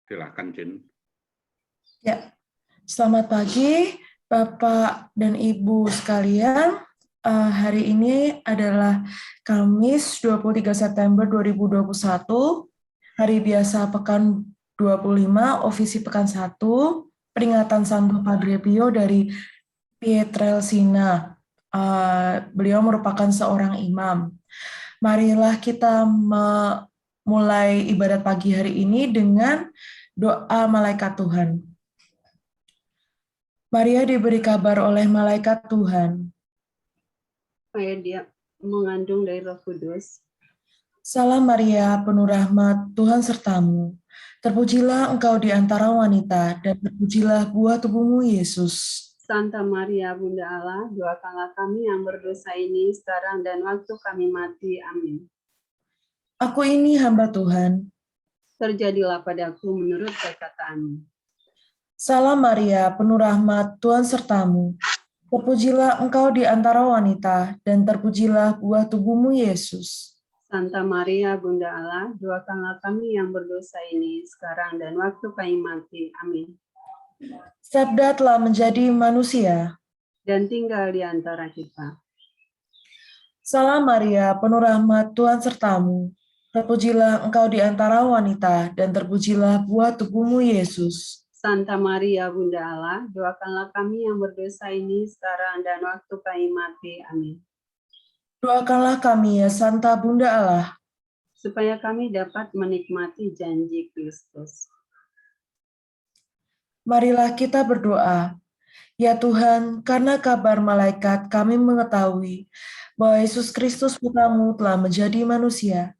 Silakan, Jin. Ya, selamat pagi Bapak dan Ibu sekalian. Hari ini adalah Kamis 23 September 2021, hari biasa pekan 25, ofisi pekan 1, peringatan Santo Padre Pio dari Pietrelcina. Beliau merupakan seorang imam. Marilah kita mulai ibadat pagi hari ini dengan doa malaikat Tuhan. Maria diberi kabar oleh malaikat Tuhan. Supaya dia mengandung dari Roh Kudus. Salam Maria, penuh rahmat, Tuhan sertamu. Terpujilah engkau di antara wanita, dan terpujilah buah tubuhmu, Yesus. Santa Maria, Bunda Allah, doakanlah kami yang berdosa ini sekarang dan waktu kami mati. Amin. Aku ini hamba Tuhan. Terjadilah padaku menurut perkataanmu. Salam Maria, penuh rahmat, Tuhan sertamu. Terpujilah engkau di antara wanita, dan terpujilah buah tubuhmu, Yesus. Santa Maria, Bunda Allah, doakanlah kami yang berdosa ini sekarang dan waktu kami mati. Amin. Sabda telah menjadi manusia. Dan tinggal di antara kita. Salam Maria, penuh rahmat, Tuhan sertamu. Terpujilah engkau di antara wanita, dan terpujilah buah tubuhmu, Yesus. Santa Maria, Bunda Allah, doakanlah kami yang berdosa ini sekarang dan waktu kami mati. Amin. Doakanlah kami ya Santa Bunda Allah, supaya kami dapat menikmati janji Kristus. Marilah kita berdoa. Ya Tuhan, karena kabar malaikat kami mengetahui bahwa Yesus Kristus Putramu telah menjadi manusia.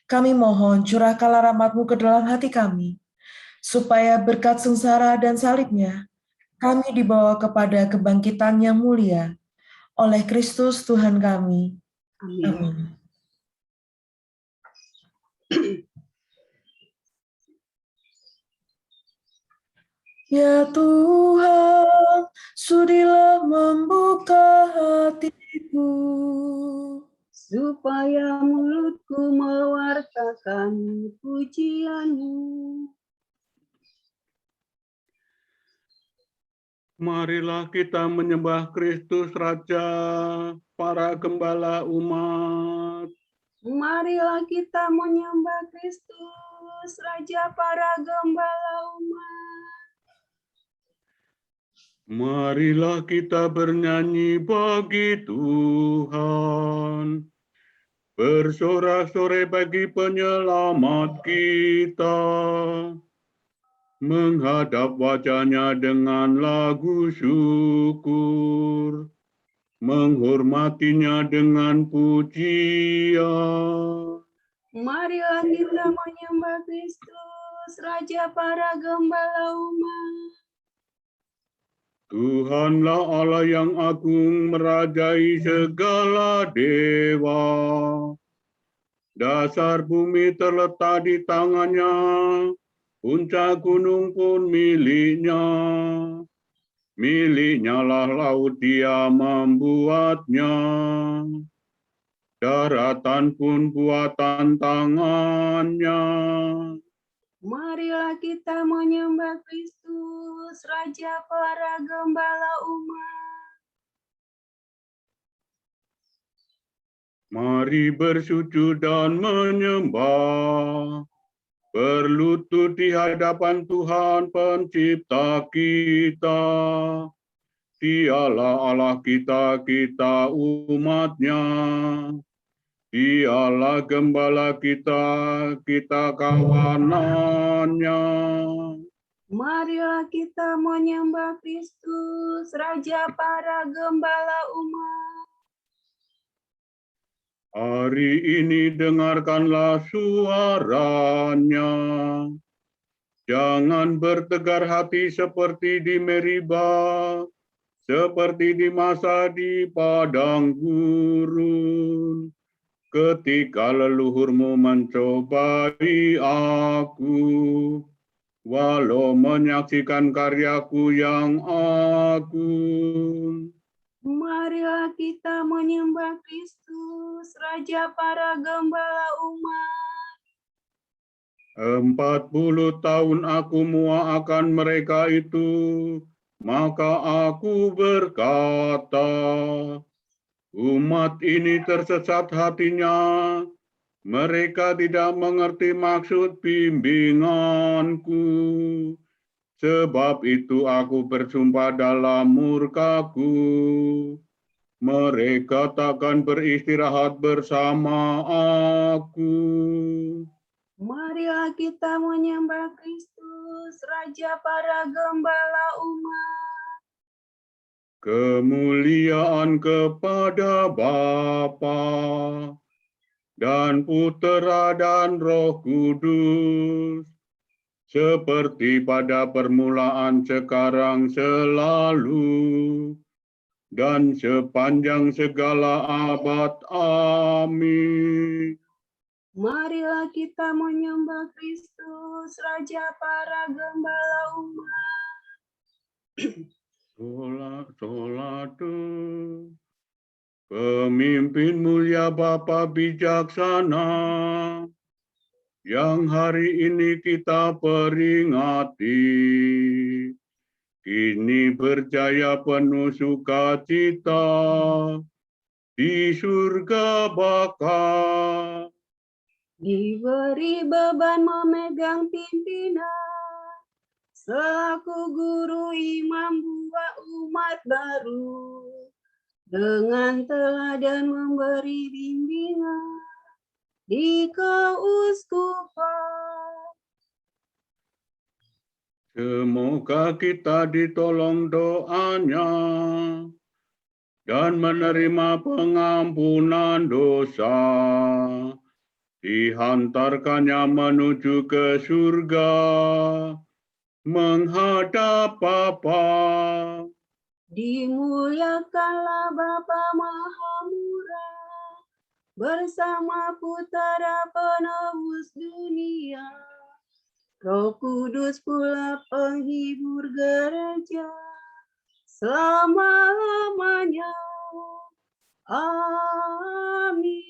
Kami mohon curahkanlah rahmat-Mu ke dalam hati kami, supaya berkat sengsara dan salibnya, kami dibawa kepada kebangkitan yang mulia. Oleh Kristus Tuhan kami. Amin. Amin. Ya Tuhan, sudilah membuka hatiku, supaya mulutku mewartakan pujian-Mu. Marilah kita menyembah Kristus Raja, para gembala umat. Marilah kita menyembah Kristus, Raja para gembala umat. Marilah kita bernyanyi bagi Tuhan, bersorak-sorai bagi penyelamat kita, menghadap wajah-Nya dengan lagu syukur, menghormati-Nya dengan pujian. Marilah kita menyembah Kristus, Raja para gembala umat. Tuhanlah Allah yang agung, merajai segala dewa. Dasar bumi terletak di tangan-Nya, puncak gunung pun milik-Nya. Milik-Nya lah laut, Dia membuatnya. Daratan pun buatan tangan-Nya. Marilah kita menyembah Kristus, Raja para gembala umat. Mari bersujud dan menyembah, berlutut di hadapan Tuhan Pencipta kita. Dialah Allah kita, kita umat-Nya. Dialah gembala kita, kita kawanan-Nya. Marilah kita menyembah Kristus, Raja para gembala umat. Hari ini dengarkanlah suara-Nya. Jangan bertegar hati seperti di Meriba, seperti di masa di padang gurun, ketika leluhurmu mencobai aku, walau menyaksikan karyaku yang agung. Marilah kita menyembah Kristus, Raja para gembala umat. 40 tahun aku muak mereka itu, maka aku berkata, umat ini tersesat hatinya, mereka tidak mengerti maksud bimbinganku. Sebab itu aku bersumpah dalam murkaku, mereka takkan beristirahat bersama aku. Marilah kita menyembah Kristus, Raja para gembala umat. Kemuliaan kepada Bapa dan Putera dan Roh Kudus, seperti pada permulaan, sekarang, selalu, dan sepanjang segala abad. Amin. Marilah kita menyembah Kristus, Raja para gembala umat. Solatu, pemimpin mulia Bapa bijaksana, yang hari ini kita peringati, kini berjaya penuh sukacita di surga Bapa. Diberi beban memegang pimpinan, selaku guru imam buat umat baru, dengan teladan memberi bimbingan di keuskupan. Semoga kita ditolong doanya dan menerima pengampunan dosa, dihantarkannya menuju ke surga, menghadap Bapa. Dimuliakanlah Bapa Maha Murah, bersama Putera penebus dunia, Roh Kudus pula penghibur gereja, selama-lamanya. Amin.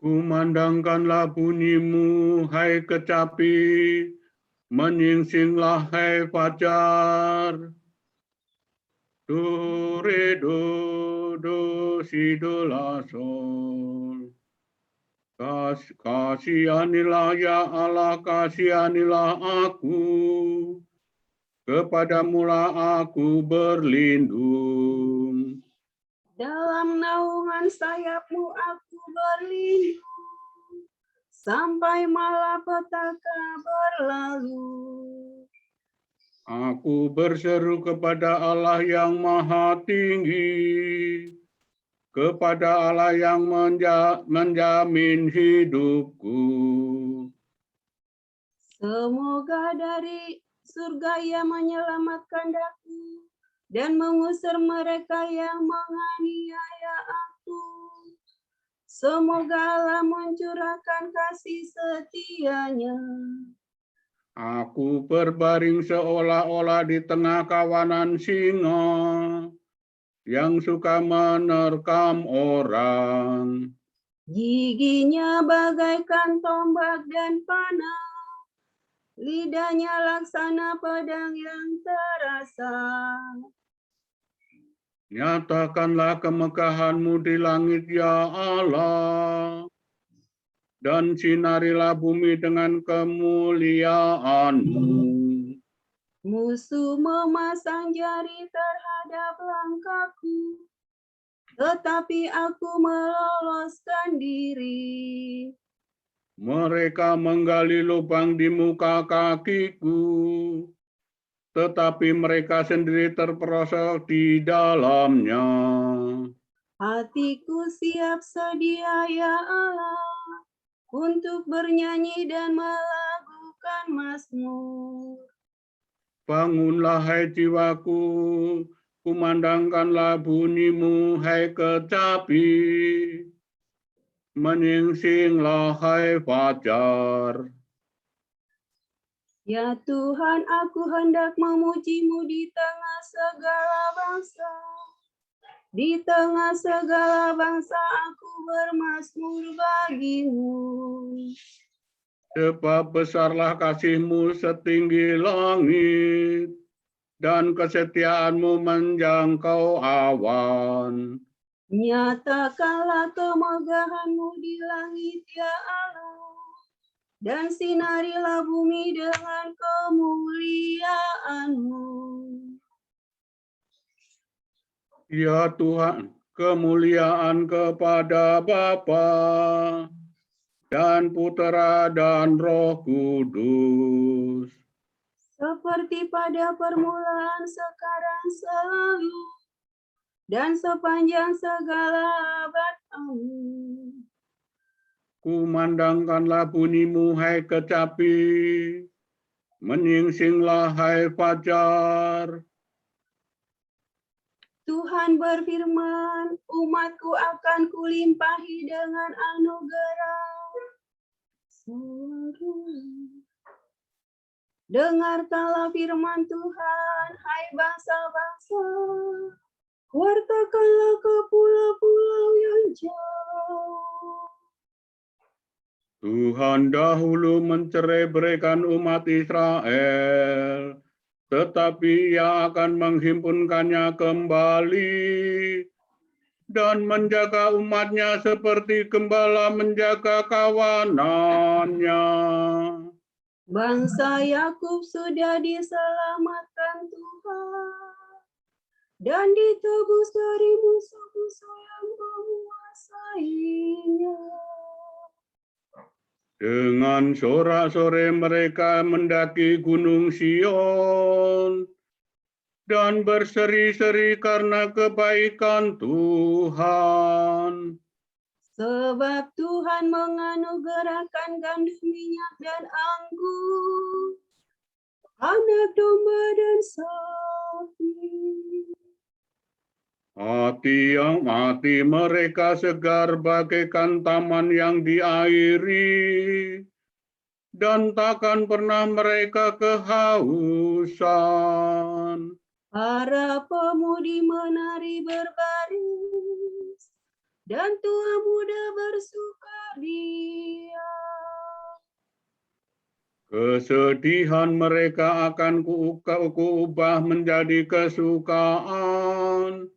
Kumandangkanlah bunyimu, hai kecapi, menyingsinglah, hai fajar. Do, re, do, si, do, la, sol. Kasihanilah ya Allah, kasihanilah aku, kepadamulah aku berlindung. Dalam naungan sayapmu aku berlindung, sampai malapetaka berlalu. Aku berseru kepada Allah yang maha tinggi, kepada Allah yang menjamin hidupku. Semoga dari surga Ia menyelamatkan daku dan mengusir mereka yang menganiaya aku. Semoga Allah mencurahkan kasih setia-Nya. Aku berbaring seolah-olah di tengah kawanan singa yang suka menerkam orang. Giginya bagaikan tombak dan panah, lidahnya laksana pedang yang terasa. Nyatakanlah kemegahan-Mu di langit, ya Allah, dan sinarilah bumi dengan kemuliaan-Mu. Musuh memasang jari terhadap langkahku, tetapi aku meloloskan diri. Mereka menggali lubang di muka kakiku, tetapi mereka sendiri terperosok di dalamnya. Hatiku siap sedia, ya Allah, untuk bernyanyi dan melakukan menyanyikan mazmur. Bangunlah hai jiwaku, kumandangkanlah bunyimu hai kecapi. Menyingsinglah hai fajar. Ya Tuhan, aku hendak memuji-Mu di tengah segala bangsa. Di tengah segala bangsa aku bermazmur bagi-Mu. Sebab besarlah kasih-Mu setinggi langit, dan kesetiaan-Mu menjangkau awan. Nyatakanlah kemegahan-Mu di langit, ya Allah, dan sinarilah bumi dengan kemuliaan-Mu. Ya Tuhan, kemuliaan kepada Bapa dan Putera dan Roh Kudus. Seperti pada permulaan, sekarang, selalu, dan sepanjang segala abad. Amin. Kumandangkanlah bunyimu hai kecapi, menyingsinglah hai fajar. Tuhan berfirman, umatku akan kulimpahi dengan anugerah. Dengarkanlah firman Tuhan, hai bangsa-bangsa. Wartakanlah ke pulau-pulau yang jauh. Tuhan dahulu mencerai-beraikan umat Israel, tetapi Ia akan menghimpunkannya kembali dan menjaga umatnya seperti gembala menjaga kawanannya. Bangsa Yakub sudah diselamatkan Tuhan dan ditebus dari musuh-musuh yang menguasainya. Dengan sorak-sorai mereka mendaki gunung Sion dan berseri-seri karena kebaikan Tuhan. Sebab Tuhan menganugerahkan gandum, minyak, dan anggur, anak domba dan sapi. Hati mereka segar bagaikan taman yang diairi, dan takkan pernah mereka kehausan. Para pemudi menari berbaris, dan tua muda bersukaria. Kesedihan mereka akan kuubah menjadi kesukaan.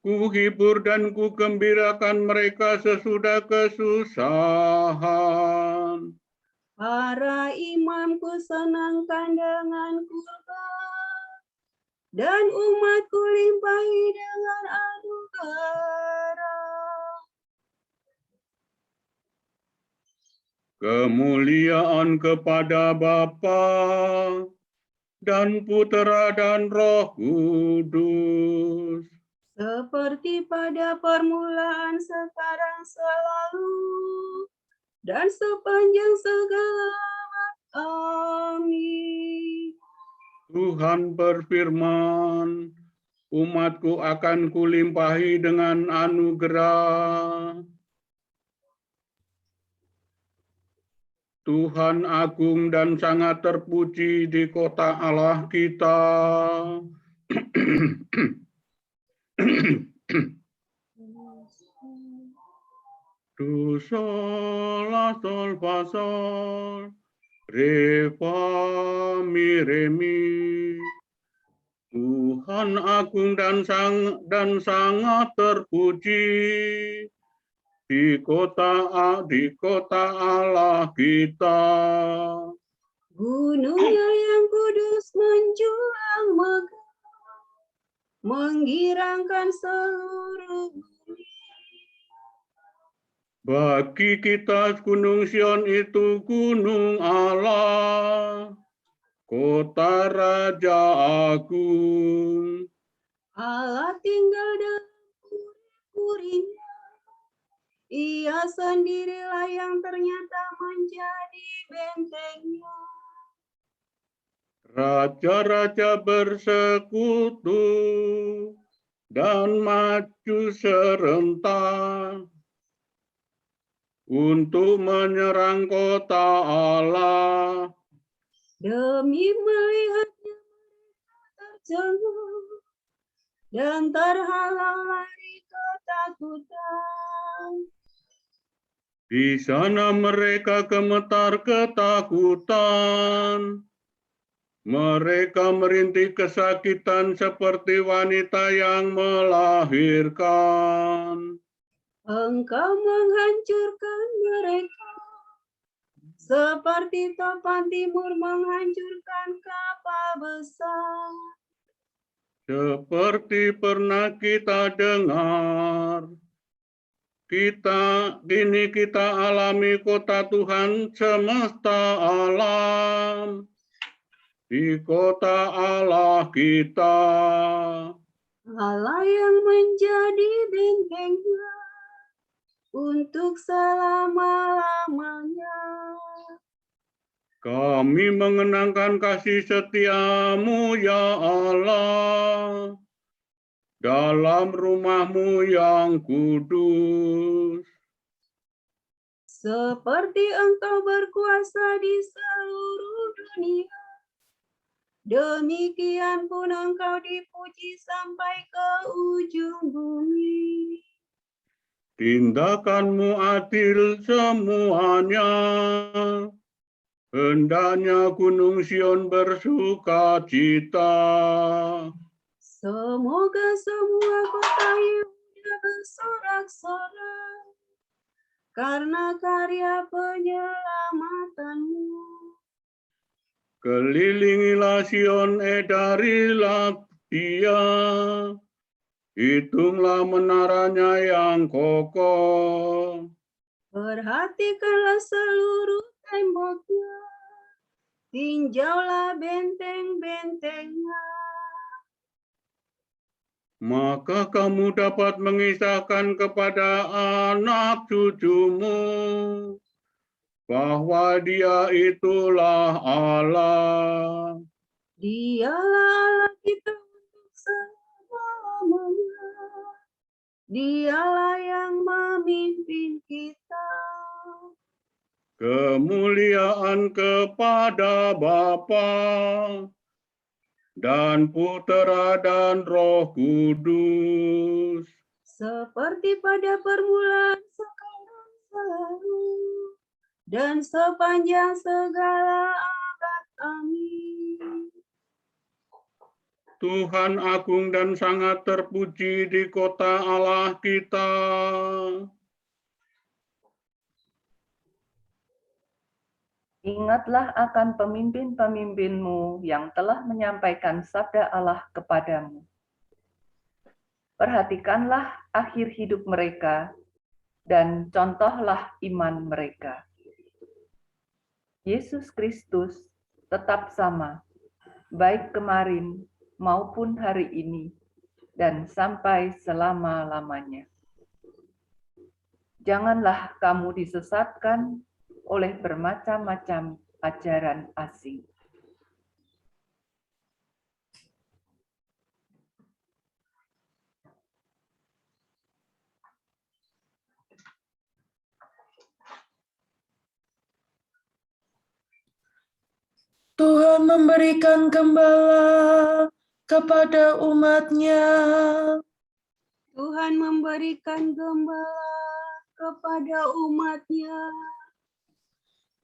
Kuhibur dan kugembirakan mereka sesudah kesusahan. Para imamku senangkan dengan kurban, dan umatku limpahi dengan anugerah. Kemuliaan kepada Bapa dan Putera dan Roh Kudus. Seperti pada permulaan, sekarang, selalu, dan sepanjang segala abad. Amin. Tuhan berfirman, umatku akan kulimpahi dengan anugerah. Tuhan agung dan sangat terpuji di kota Allah kita. Do, sol, la, sol, fa, sol, re, fa, mi, re, mi. Tuhan agung dan sangat terpuji di kota Allah kita. Gunungnya yang kudus menjulang megah, menggirangkan seluruh bumi. Bagi kita Gunung Sion itu gunung Allah, kota Raja Agung. Allah tinggal dalam puri-purinya. Ia sendirilah yang ternyata menjadi bentengnya. Raja-raja bersekutu dan maju serentak untuk menyerang kota Allah. Demi melihatnya mereka tercengang dan terhalang dari ketakutan. Di sana mereka gemetar ketakutan. Mereka merintih kesakitan seperti wanita yang melahirkan. Engkau menghancurkan mereka seperti topan timur menghancurkan kapal besar. Seperti pernah kita dengar, kini kita alami kota Tuhan semesta alam. Di kota Allah kita, Allah yang menjadi bentengnya untuk selama-lamanya. kami mengenangkan kasih setiamu ya Allah, dalam rumahmu yang kudus. Seperti engkau berkuasa di seluruh dunia, demikian pun engkau dipuji sampai ke ujung bumi. Tindakanmu adil semuanya, hendaknya Gunung Sion bersuka cita. Semoga semua kota Yehuda bersorak-sorak karena karya penyelamatanmu. Kelilingilah Sion, edarilah dia, hitunglah menaranya yang kokoh. Perhatikanlah seluruh temboknya, tinjaulah benteng-bentengnya. Maka kamu dapat mengisahkan kepada anak cucumu bahwa Dia itulah Allah. Dialah Allah kita untuk selama-lamanya. Dialah yang memimpin kita. Kemuliaan kepada Bapa dan Putera dan Roh Kudus. Seperti pada permulaan, sekarang, selalu, dan sepanjang segala abad. Amin. Tuhan agung dan sangat terpuji di kota Allah kita. Ingatlah akan pemimpin-pemimpinmu yang telah menyampaikan sabda Allah kepadamu. Perhatikanlah akhir hidup mereka dan contohlah iman mereka. Yesus Kristus tetap sama, baik kemarin maupun hari ini, dan sampai selama-lamanya. Janganlah kamu disesatkan oleh bermacam-macam ajaran asing. Tuhan memberikan gembala kepada umat-Nya. Tuhan memberikan gembala kepada umat-Nya.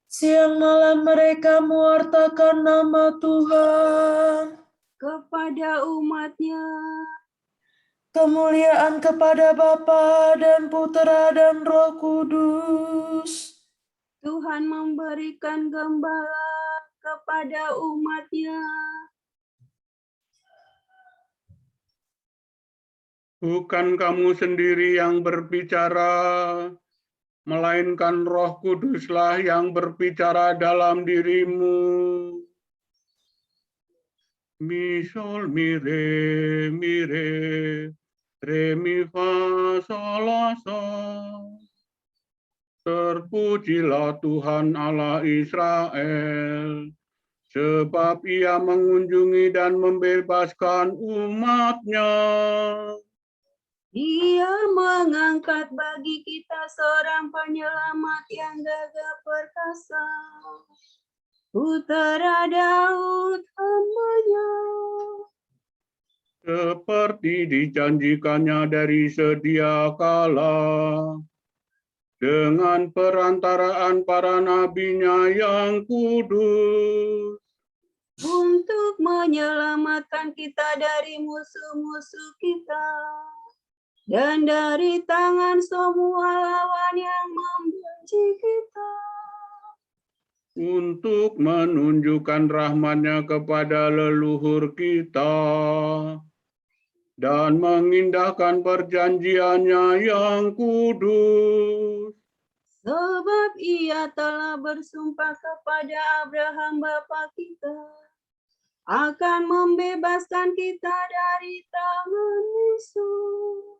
Siang malam mereka mewartakan nama Tuhan. Kepada umat-Nya. Kemuliaan kepada Bapa dan Putera dan Roh Kudus. Tuhan memberikan gembala kepada umat-Nya. Bukan kamu sendiri yang berbicara, melainkan Roh Kuduslah yang berbicara dalam dirimu. Mi sol mi re, re mi fa sol la sol. Terpujilah Tuhan Allah Israel, sebab Ia mengunjungi dan membebaskan umat-Nya. Ia mengangkat bagi kita seorang penyelamat yang gagah perkasa, Putera Daud hamba-Nya. Seperti dijanjikannya dari sedia kala, dengan perantaraan para nabi-Nya yang kudus, Untuk menyelamatkan kita dari musuh-musuh kita, dan dari tangan semua lawan yang membenci kita. untuk menunjukkan rahmat-Nya kepada leluhur kita, dan mengindahkan perjanjian-Nya yang kudus. Sebab Ia telah bersumpah kepada Abraham bapa kita, akan membebaskan kita dari tangan musuh,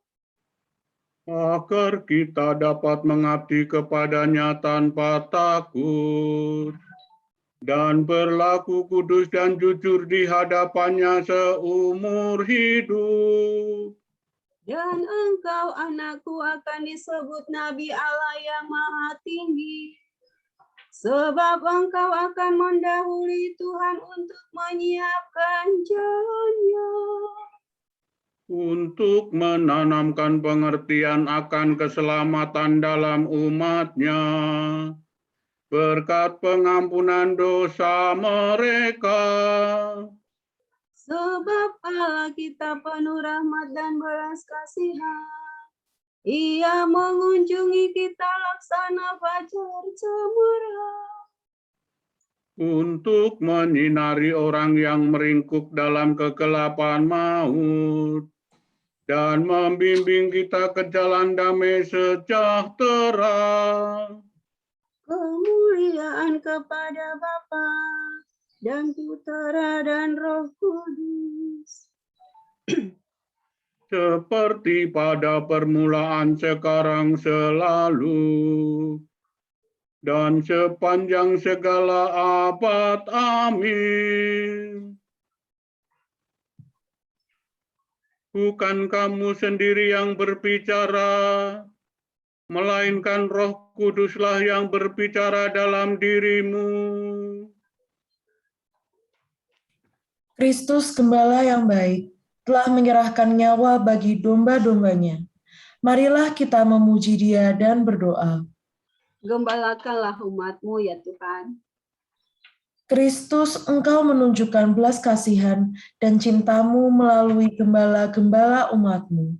Agar kita dapat mengabdi kepada-Nya tanpa takut, dan berlaku kudus dan jujur di hadapan-Nya seumur hidup. dan engkau anakku akan disebut Nabi Allah yang Maha Tinggi, sebab engkau akan mendahului Tuhan untuk menyiapkan jalan-Nya, Untuk menanamkan pengertian akan keselamatan dalam umat-Nya, berkat pengampunan dosa mereka. sebab Allah kita penuh rahmat dan belas kasihan. Ia mengunjungi kita laksana fajar cemerlang, Untuk menyinari orang yang meringkuk dalam kegelapan maut, dan membimbing kita ke jalan damai sejahtera. kemuliaan kepada Bapa dan Putera dan Roh Kudus, Seperti pada permulaan, sekarang, selalu, dan sepanjang segala abad. Amin. Bukan kamu sendiri yang berbicara, melainkan Roh Kuduslah yang berbicara dalam dirimu. Kristus Gembala yang baik telah menyerahkan nyawa bagi domba-dombanya. Marilah kita memuji Dia dan berdoa. Gembalakanlah umat-Mu ya Tuhan. Kristus, Engkau menunjukkan belas kasihan dan cinta-Mu melalui gembala-gembala umat-Mu.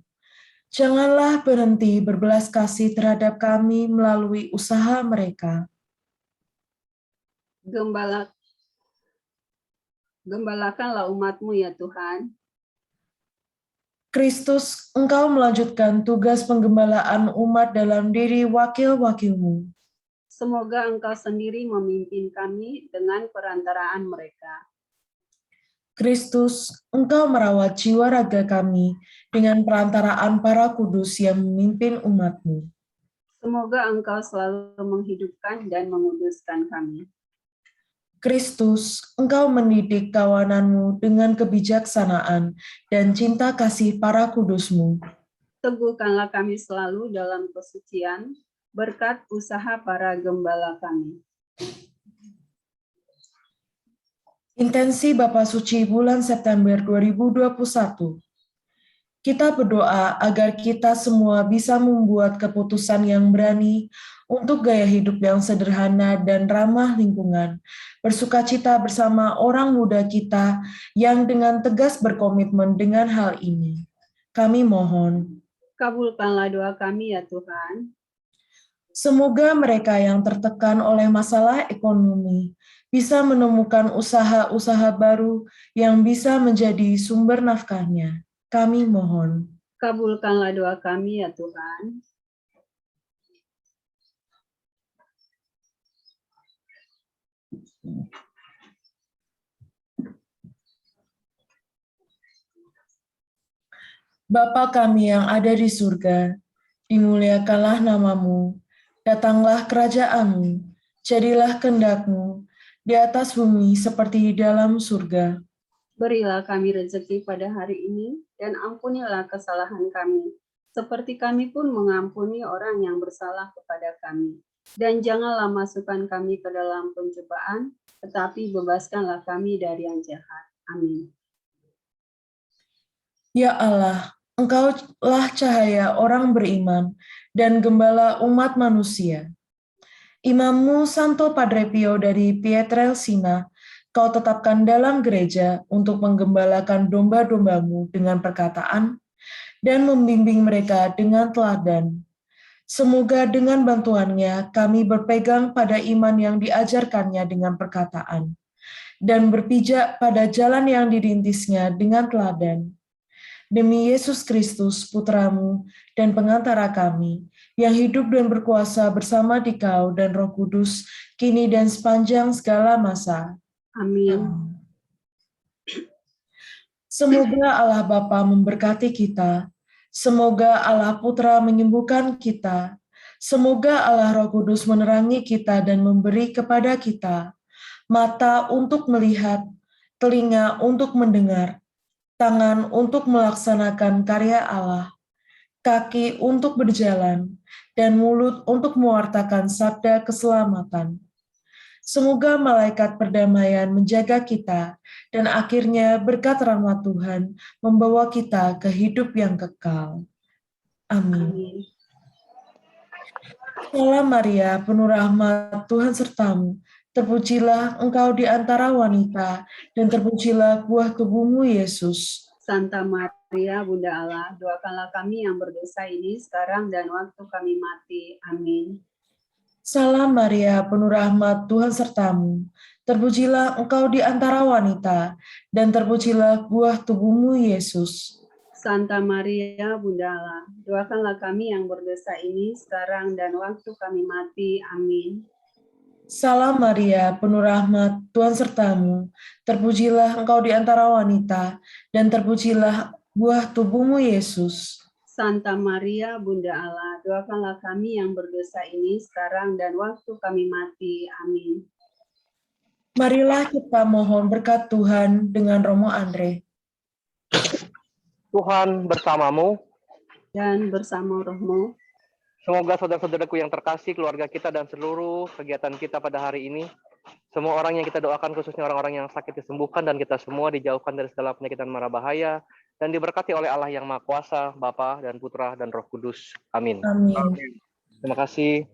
Janganlah berhenti berbelas kasih terhadap kami melalui usaha mereka. Gembalakanlah umat-Mu ya Tuhan. Kristus, Engkau melanjutkan tugas penggembalaan umat dalam diri wakil-wakil-Mu. Semoga Engkau sendiri memimpin kami dengan perantaraan mereka. Kristus, Engkau merawat jiwa raga kami dengan perantaraan para kudus yang memimpin umat-Mu. Semoga Engkau selalu menghidupkan dan menguduskan kami. Kristus, Engkau mendidik kawanan-Mu dengan kebijaksanaan dan cinta kasih para kudus-Mu. Teguhkanlah kami selalu dalam kesucian, berkat usaha para gembala kami. Intensi Bapa Suci bulan September 2021. Kita berdoa agar kita semua bisa membuat keputusan yang berani untuk gaya hidup yang sederhana dan ramah lingkungan, bersukacita bersama orang muda kita yang dengan tegas berkomitmen dengan hal ini. Kami mohon, Kabulkanlah doa kami ya Tuhan. semoga mereka yang tertekan oleh masalah ekonomi bisa menemukan usaha-usaha baru yang bisa menjadi sumber nafkahnya. Kami mohon. Kabulkanlah doa kami ya Tuhan. Bapa kami yang ada di surga, dimuliakanlah namamu, datanglah kerajaan-Mu, jadilah kehendak-Mu di atas bumi seperti di dalam surga. Berilah kami rezeki pada hari ini, dan ampunilah kesalahan kami, seperti kami pun mengampuni orang yang bersalah kepada kami. Dan janganlah masukkan kami ke dalam pencobaan, tetapi bebaskanlah kami dari yang jahat. Amin. Ya Allah, Engkaulah cahaya orang beriman dan gembala umat manusia. Imammu Santo Padre Pio dari Pietrelcina, kau tetapkan dalam gereja untuk menggembalakan domba-dombamu dengan perkataan dan membimbing mereka dengan teladan. Semoga dengan bantuannya kami berpegang pada iman yang diajarkannya dengan perkataan dan berpijak pada jalan yang dirintisnya dengan teladan. Demi Yesus Kristus, Putramu dan pengantara kami, yang hidup dan berkuasa bersama Dikau dan Roh Kudus, kini dan sepanjang segala masa. Amin. Semoga Allah Bapa memberkati kita, semoga Allah Putra menyembuhkan kita, semoga Allah Roh Kudus menerangi kita dan memberi kepada kita mata untuk melihat, telinga untuk mendengar, tangan untuk melaksanakan karya Allah, kaki untuk berjalan, dan mulut untuk mewartakan sabda keselamatan. Semoga malaikat perdamaian menjaga kita, dan akhirnya berkat rahmat Tuhan membawa kita ke hidup yang kekal. Amin. Amin. Salam Maria, penuh rahmat, Tuhan sertamu. Terpujilah engkau di antara wanita, dan terpujilah buah tubuhmu, Yesus. Santa Maria, Bunda Allah, doakanlah kami yang berdosa ini sekarang dan waktu kami mati. Amin. Salam Maria, penuh rahmat, Tuhan sertamu. Terpujilah engkau di antara wanita, dan terpujilah buah tubuhmu, Yesus. Santa Maria, Bunda Allah, doakanlah kami yang berdosa ini sekarang dan waktu kami mati. Amin. Salam Maria, penuh rahmat, Tuhan sertamu. Terpujilah engkau di antara wanita, dan terpujilah buah tubuhmu, Yesus. Santa Maria, Bunda Allah, doakanlah kami yang berdosa ini sekarang dan waktu kami mati. Amin. Marilah kita mohon berkat Tuhan dengan Romo Andre. Tuhan bersamamu. Dan bersama rohmu, Semoga saudara-saudaraku yang terkasih, keluarga kita dan seluruh kegiatan kita pada hari ini, semua orang yang kita doakan, khususnya orang-orang yang sakit disembuhkan, dan kita semua dijauhkan dari segala penyakit dan mara bahaya, dan diberkati oleh Allah yang Maha Kuasa, Bapa dan Putra dan Roh Kudus. Amin. Amin. Terima kasih.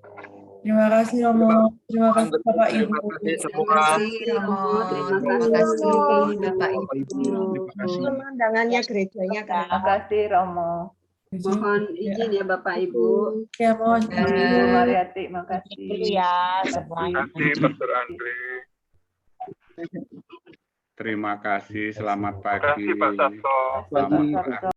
Terima kasih Romo. Terima kasih Bapak Ibu. terima kasih Romo, terima kasih Bapak Ibu. Pemandangannya gerejanya kan. Terima kasih Romo. Mohon izin ya Bapak Ibu. Ya, mohon. Ibu Mariati, makasih. Dulu ya semuanya. Terima kasih, Pastor Andre. Terima kasih, selamat pagi. Terima kasih, Pak Sabto. Selamat